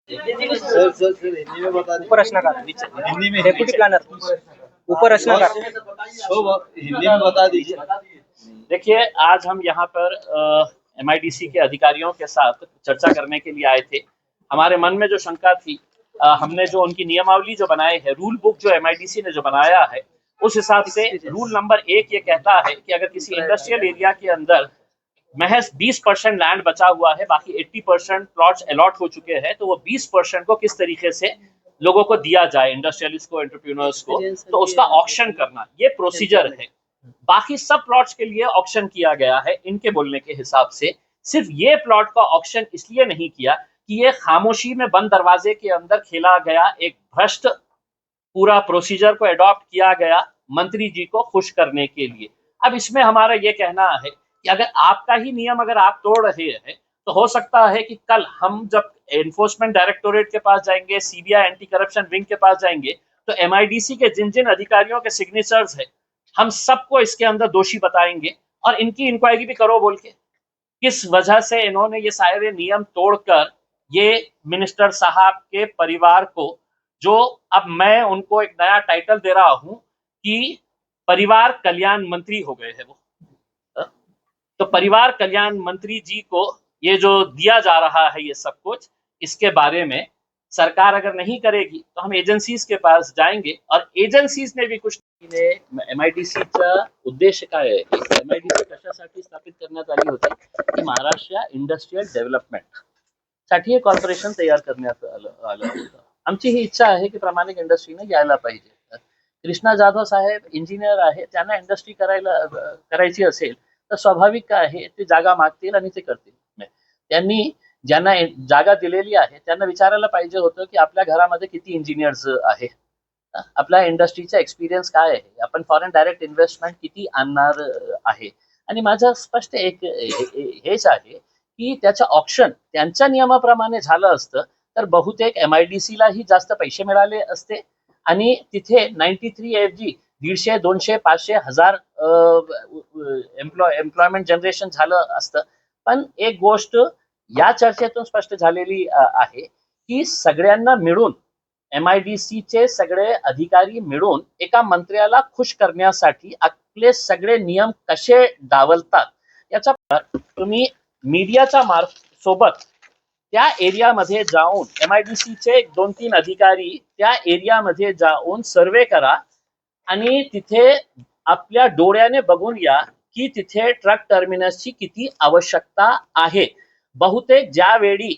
Sir sir sir Hindi में बता दीजिए। ऊपर रचनाकार हिंदी में डेप्यूटी प्लानर ऊपर रचनाकार। हिंदी में बता दीजिए। देखिए, आज हम यहाँ पर MIDC के अधिकारियों के साथ चर्चा करने के लिए आए थे। हमारे मन में जो शंका थी, हमने जो उनकी नियमावली जो बनाए है, रूल बुक जो MIDC ने जो बनाया है, उस हिसाब से रूल नंबर 1 ये कहता है कि अगर किसी इंडस्ट्रियल एरिया के अंदर महज 20% लैंड बचा हुआ है, बाकी 80% प्लॉट्स अलॉट हो चुके हैं, तो वो 20% को किस तरीके से लोगों को दिया जाए, इंडस्ट्रियलिस्ट को, एंटरप्रेन्योर्स को, तो उसका ऑक्शन करना, ये प्रोसीजर है। बाकी सब प्लॉट्स के लिए ऑक्शन किया गया है। इनके बोलने के हिसाब से सिर्फ ये प्लॉट का ऑक्शन इसलिए नहीं किया कि ये खामोशी में बंद दरवाजे के अंदर खेला गया एक भ्रष्ट पूरा प्रोसीजर को अडॉप्ट किया गया मंत्री जी को खुश करने के लिए। अब इसमें हमारा ये कहना है कि अगर आपका ही नियम अगर आप तोड़ रहे हैं, तो हो सकता है कि कल हम जब एनफोर्समेंट डायरेक्टोरेट के पास जाएंगे, CBI एंटी करप्शन विंग के पास जाएंगे, तो MIDC के जिन जिन अधिकारियों के सिग्नेचर्स है, हम सबको इसके अंदर दोषी बताएंगे और इनकी इंक्वायरी भी करो बोल के, किस वजह से इन्होंने ये सारे नियम तोड़कर ये मिनिस्टर साहब के परिवार को, जो अब मैं उनको एक नया टाइटल दे रहा हूं कि परिवार कल्याण मंत्री हो गए हैं वो। तो परिवार कल्याण मंत्री जी को ये जो दिया जा रहा है ये सब कुछ, इसके बारे में सरकार अगर नहीं करेगी तो हम एजन्सीज के पास जाएंगे और एजन्सीज ने भी कुछ MIDCचा उद्देश काय आहे, MIDC कशासाठी स्थापित करण्यात आली होती की महाराष्ट्र इंडस्ट्रियल डेव्हलपमेंट साठी हे कॉर्पोरेशन तयार करण्यात आलं होतं। आमची ही इच्छा आहे की प्रामाणिक इंडस्ट्रीने यायला पाहिजे। कृष्णा जाधव साहेब इंजिनियर आहे, त्यांना इंडस्ट्री करायची असेल तर स्वाभाविक काय आहे, ते जागा मागतील आणि ते करतील। त्यांनी ज्यांना जागा दिलेली आहे त्यांना विचारायला पाहिजे होतं की आपल्या घरामध्ये किती इंजिनियर्स आहे, आपल्या इंडस्ट्रीचा एक्सपिरियन्स काय आहे, आपण फॉरेन डायरेक्ट इन्व्हेस्टमेंट किती आणणार आहे। आणि माझं स्पष्ट एक हेच आहे की त्याचं ऑप्शन त्यांच्या नियमाप्रमाणे झालं असतं तर बहुतेक MIDCलाही जास्त पैसे मिळाले असते आणि तिथे 93 ऐवजी 150, 200, 500, 1000 एम्प्लॉयमेंट जनरेशन झालं असतं। पण एक गोष्ट या चर्चेतून स्पष्ट झालेली आहे की सगळ्यांना मिळून MIDCचे सगळे अधिकारी मिळून एका मंत्र्याला खुश करण्यासाठी आपले सगळे नियम कसे डावलतात याचा तुम्ही मीडियाच्या सोबत त्या एरियामध्ये जाऊन MIDCचे 2-3 अधिकारी त्या एरियामध्ये जाऊन सर्वे करा आणि तिथे आपल्या डोळ्याने बघून या की तिथे ट्रक टर्मिनसची किती आवश्यकता आहे। बहुतेक ज्यावेळी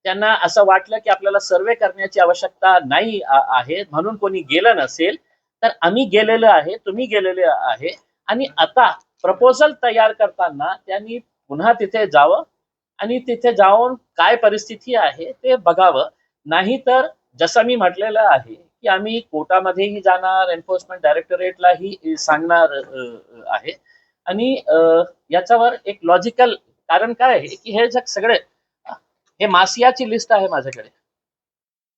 त्यांना असं वाटलं की आपल्याला सर्वे करण्याची आवश्यकता नाही आहे म्हणून कोणी गेलं नसेल, तर आम्ही गेलेलो आहे, तुम्ही गेलेले आहे आणि आता प्रपोजल तयार करताना त्यांनी पुन्हा तिथे जावं आणि तिथे जाऊन काय परिस्थिती आहे ते बघावं। नाही तर जसं मी म्हटलेलं आहे की आम्ही कोर्टामध्येही जाणार, एन्फोर्समेंट डायरेक्टोरेटलाही सांगणार आहे आणि याच्यावर एक लॉजिकल कारण काय आहे की हे जग सगळे हे मासियाची लिस्ट आहे माझ्याकडे।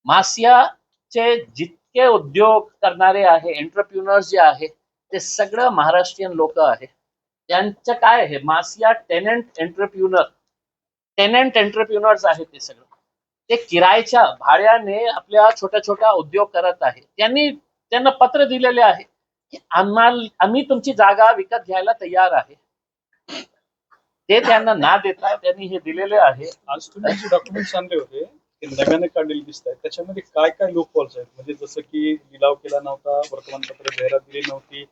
मासियाचे जितके उद्योग करणारे आहे, एंटरप्रेन्योर्स जे आहे, ते सगळं महाराष्ट्रीयन लोक आहे। त्यांचं काय आहे, मासिया टेनंट एंटरप्रेन्योर्स आहेत ते सगळं। ते किरायच्या भाड्याने आपल्या छोट्या छोट्या उद्योग करत आहे। त्यांना पत्र दिलेले आहे की आम्ही तुमची जागा विकत घ्यायला तयार आहे, ते त्यांना ना देता त्यांनी हे दिलेले आहे। आज तुम्ही जे डॉक्युमेंट्स आणले होते ते नव्याने काढलेले दिसत आहेत, त्याच्यामध्ये काय काय लूपहोल्स आहेत, म्हणजे जसं की लिलाव केला नव्हता, वर्तमानपत्र जाहिरात दिली नव्हती,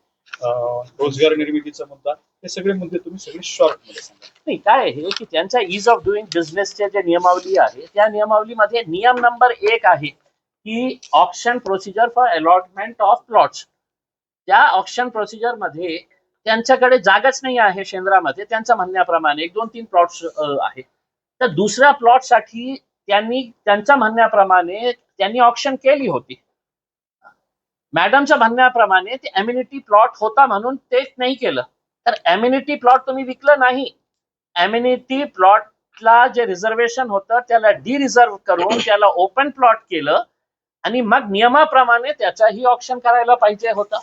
रोजगार निर्मितीचा मुद्दा, हे सगळे मुद्दे तुम्ही सगळे शॉर्ट मध्ये सांगा। नाही, काय आहे की त्यांच्या इज ऑफ डुईंग बिझनेसच्या जे नियमावली आहे त्या नियमावलीमध्ये नियम नंबर 1 आहे की auction procedure for allotment of plots. त्या ऑक्शन प्रोसिजर मध्ये त्यांच्याकडे जागाच नाही आहे शेंद्रामध्ये, त्यांच्या म्हणण्याप्रमाणे 1-2-3 प्लॉट्स आहे। तर दुसऱ्या प्लॉटसाठी त्यांच्या म्हणण्याप्रमाणे त्यांनी ऑक्शन केली होती। मॅडमच्या म्हणण्याप्रमाणे ते एम्युनिटी प्लॉट होता म्हणून ते नाही केलं, तर एम्युनिटी प्लॉट तुम्ही विकलं नाही। एम्युनिटी प्लॉटला जे रिझर्वेशन होतं त्याला डिरिझर्व करून त्याला ओपन प्लॉट केलं आणि मग नियमाप्रमाणे त्याचाही ऑक्शन करायला पाहिजे होतं।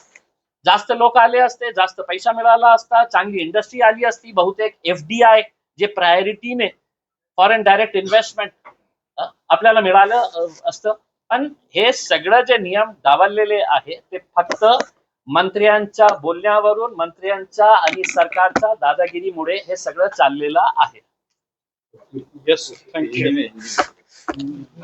जास्त लोक आले असते, जास्त पैसा मिळाला असता, चांगली इंडस्ट्री आली असती। बहुतेक FDI जे प्रायोरिटीने फॉरेन डायरेक्ट इन्व्हेस्टमेंट आपल्याला मिळालं असतं. पण हे सगळं जे नियम डावललेले आहे ते फक्त मंत्र्यांच्या बोलण्यावरून, मंत्र्यांच्या आणि सरकारच्या दादागिरीमुळे हे सगळं चाललेलं आहे. Yes, thank you. हिंदी में